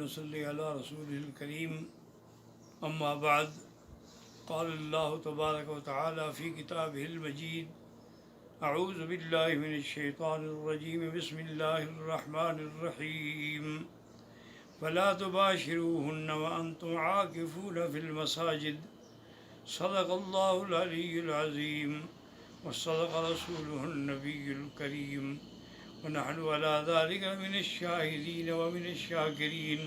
ونصلي على رسوله الكريم أما بعد قال الله تبارك وتعالى في كتابه المجيد أعوذ بالله من الشيطان الرجيم بسم الله الرحمن الرحيم فلا تباشروهن وأنتم عاكفون في المساجد صدق الله العلي العظيم وصدق رسوله النبي الكريم ونحن على ذلك من الشاهدين ومن الشاکرین۔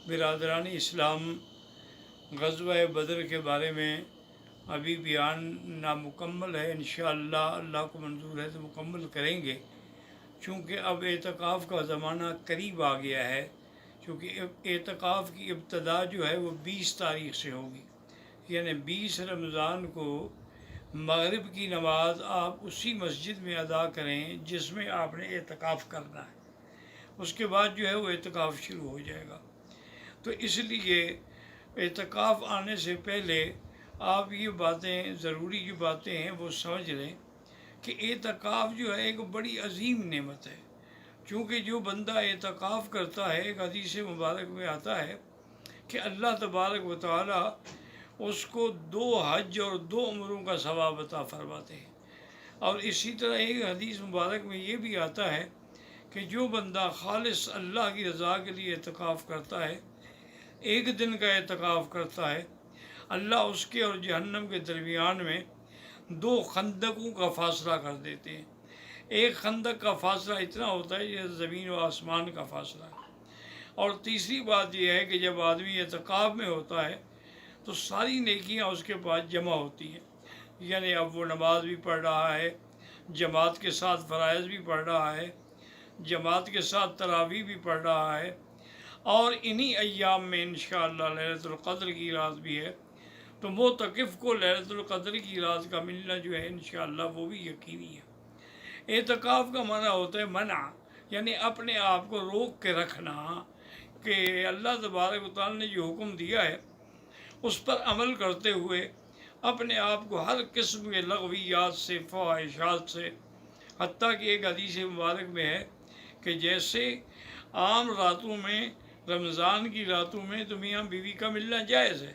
برادران اسلام، غزوہ بدر کے بارے میں ابھی بیان نامکمل ہے، انشاءاللہ اللہ کو منظور ہے تو مکمل کریں گے، چونکہ اب اعتکاف کا زمانہ قریب آ گیا ہے۔ چونکہ اعتکاف کی ابتدا جو ہے وہ 20 تاریخ سے ہوگی، یعنی 20 رمضان کو مغرب کی نماز آپ اسی مسجد میں ادا کریں جس میں آپ نے اعتکاف کرنا ہے، اس کے بعد جو ہے وہ اعتکاف شروع ہو جائے گا۔ تو اس لیے اعتکاف آنے سے پہلے آپ یہ باتیں، ضروری جو باتیں ہیں وہ سمجھ لیں کہ اعتکاف جو ہے ایک بڑی عظیم نعمت ہے۔ چونکہ جو بندہ اعتکاف کرتا ہے، ایک حدیث مبارک میں آتا ہے کہ اللہ تبارک و تعالی اس کو 2 حج اور 2 عمروں کا ثواب عطا فرماتے ہیں۔ اور اسی طرح ایک حدیث مبارک میں یہ بھی آتا ہے کہ جو بندہ خالص اللہ کی رضا کے لیے اعتکاف کرتا ہے، 1 دن کا اعتکاف کرتا ہے، اللہ اس کے اور جہنم کے درمیان میں 2 خندقوں کا فاصلہ کر دیتے ہیں۔ ایک خندق کا فاصلہ اتنا ہوتا ہے جیسے زمین و آسمان کا فاصلہ ہے۔ اور تیسری بات یہ ہے کہ جب آدمی اعتکاف میں ہوتا ہے تو ساری نیکیاں اس کے پاس جمع ہوتی ہیں، یعنی اب وہ نماز بھی پڑھ رہا ہے، جماعت کے ساتھ فرائض بھی پڑھ رہا ہے، جماعت کے ساتھ تراویح بھی پڑھ رہا ہے، اور انہی ایام میں انشاءاللہ لیلۃ القدر کی رات بھی ہے، تو معتکف کو لیلۃ القدر کی رات کا ملنا جو ہے انشاءاللہ وہ بھی یقینی ہے۔ اعتکاف کا معنی ہوتا ہے منع، یعنی اپنے آپ کو روک کے رکھنا، کہ اللہ تبارک و تعالیٰ نے جو حکم دیا ہے اس پر عمل کرتے ہوئے اپنے آپ کو ہر قسم کے لغویات سے، فواحشات سے، حتیٰ کہ ایک حدیث مبارک میں ہے کہ جیسے عام راتوں میں، رمضان کی راتوں میں تو میاں بیوی کا ملنا جائز ہے،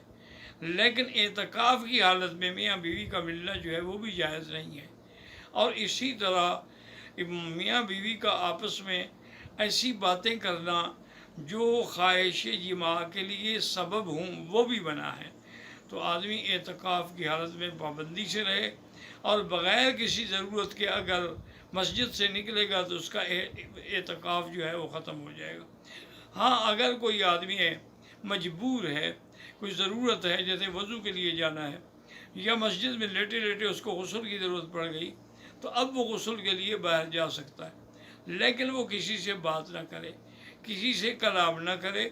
لیکن اعتکاف کی حالت میں میاں بیوی کا ملنا جو ہے وہ بھی جائز نہیں ہے۔ اور اسی طرح میاں بیوی کا آپس میں ایسی باتیں کرنا جو خواہش جماع کے لیے سبب ہوں وہ بھی منع ہے۔ تو آدمی اعتکاف کی حالت میں پابندی سے رہے، اور بغیر کسی ضرورت کے اگر مسجد سے نکلے گا تو اس کا اعتکاف جو ہے وہ ختم ہو جائے گا۔ ہاں، اگر کوئی آدمی ہے، مجبور ہے، کوئی ضرورت ہے، جیسے وضو کے لیے جانا ہے، یا مسجد میں لیٹے لیٹے اس کو غسل کی ضرورت پڑ گئی، تو اب وہ غسل کے لیے باہر جا سکتا ہے، لیکن وہ کسی سے بات نہ کرے، کسی سے کلام نہ کرے،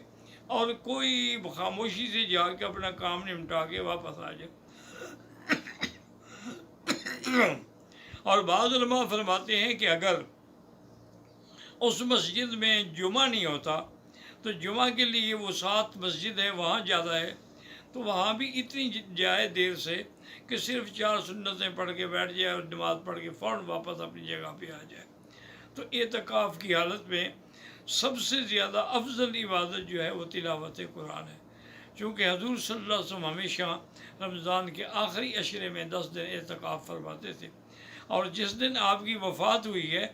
اور کوئی خاموشی سے جا کے اپنا کام نمٹا کے واپس آ جائے۔ اور بعض علماء فرماتے ہیں کہ اگر اس مسجد میں جمعہ نہیں ہوتا تو جمعہ کے لیے وہ 7 مسجد ہے، وہاں جاتا ہے تو وہاں بھی اتنی جائے دیر سے کہ صرف 4 سنتیں پڑھ کے بیٹھ جائے اور نماز پڑھ کے فوراً واپس اپنی جگہ پہ آ جائے۔ تو اعتکاف کی حالت میں سب سے زیادہ افضل عبادت جو ہے وہ تلاوت قرآن ہے، چونکہ حضور صلی اللہ علیہ وسلم ہمیشہ رمضان کے آخری عشرے میں 10 دن اعتکاف فرماتے تھے، اور جس دن آپ کی وفات ہوئی ہے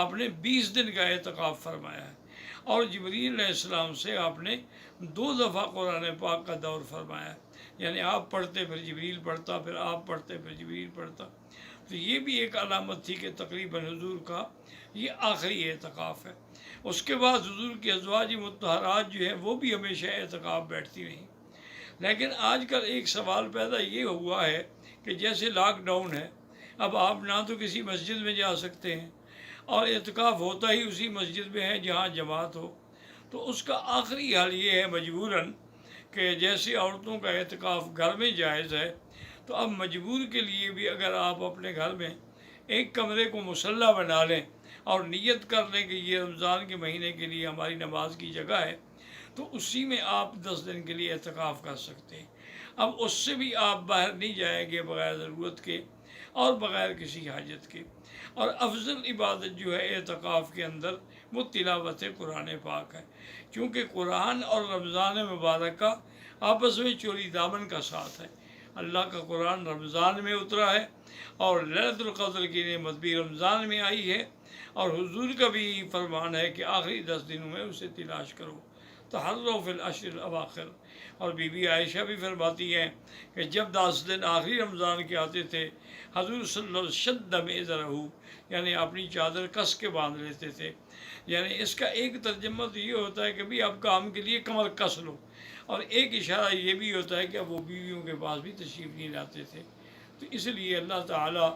آپ نے 20 دن کا اعتکاف فرمایا ہے، اور جبریل علیہ السلام سے آپ نے 2 دفعہ قرآن پاک کا دور فرمایا ہے، یعنی آپ پڑھتے پھر جبریل پڑھتا، پھر آپ پڑھتے پھر جبریل پڑھتا۔ تو یہ بھی ایک علامت تھی کہ تقریباً حضور کا یہ آخری اعتکاف ہے۔ اس کے بعد حضور کی ازواج مطہرات جو ہیں وہ بھی ہمیشہ اعتکاف بیٹھتی رہیں۔ لیکن آج کل ایک سوال پیدا یہ ہوا ہے کہ جیسے لاک ڈاؤن ہے، اب آپ نہ تو کسی مسجد میں جا سکتے ہیں، اور اعتکاف ہوتا ہی اسی مسجد میں ہے جہاں جماعت ہو، تو اس کا آخری حل یہ ہے مجبوراً کہ جیسے عورتوں کا اعتکاف گھر میں جائز ہے، تو اب مجبور کے لیے بھی اگر آپ اپنے گھر میں ایک کمرے کو مصلی بنا لیں اور نیت کر لیں کہ یہ رمضان کے مہینے کے لیے ہماری نماز کی جگہ ہے، تو اسی میں آپ 10 دن کے لیے اعتکاف کر سکتے ہیں۔ اب اس سے بھی آپ باہر نہیں جائیں گے بغیر ضرورت کے اور بغیر کسی حاجت کے۔ اور افضل عبادت جو ہے اعتکاف کے اندر وہ تلاوت قرآن پاک ہے، چونکہ قرآن اور رمضان مبارکہ آپس میں چوری دامن کا ساتھ ہے۔ اللہ کا قرآن رمضان میں اترا ہے اور لیلۃ القدر کی نعمت بھی رمضان میں آئی ہے، اور حضور کا بھی فرمان ہے کہ آخری 10 دنوں میں اسے تلاش کرو، تحروا فی العشر الاواخر۔ اور بی بی عائشہ بھی فرماتی ہیں کہ جب 10 دن آخری رمضان کے آتے تھے، حضور صلی اللہ علیہ وسلم شد میزرہ، یعنی اپنی چادر کس کے باندھ لیتے تھے۔ یعنی اس کا ایک ترجمہ تو یہ ہوتا ہے کہ بھی اب کام کے لیے کمر کس لو، اور ایک اشارہ یہ بھی ہوتا ہے کہ اب وہ بیویوں کے پاس بھی تشریف نہیں لاتے تھے۔ تو اس لیے اللہ تعالیٰ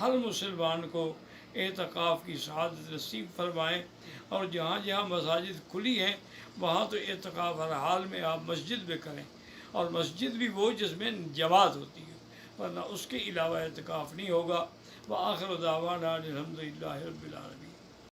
ہر مسلمان کو اعتکاف کی سعادت نصیب فرمائیں، اور جہاں جہاں مساجد کھلی ہیں وہاں تو اعتکاف ہر حال میں آپ مسجد میں کریں، اور مسجد بھی وہ جس میں جماعت ہوتی ہے، ورنہ اس کے علاوہ اعتکاف نہیں ہوگا۔ وآخر دعوانا الحمدللہ رب العالمین۔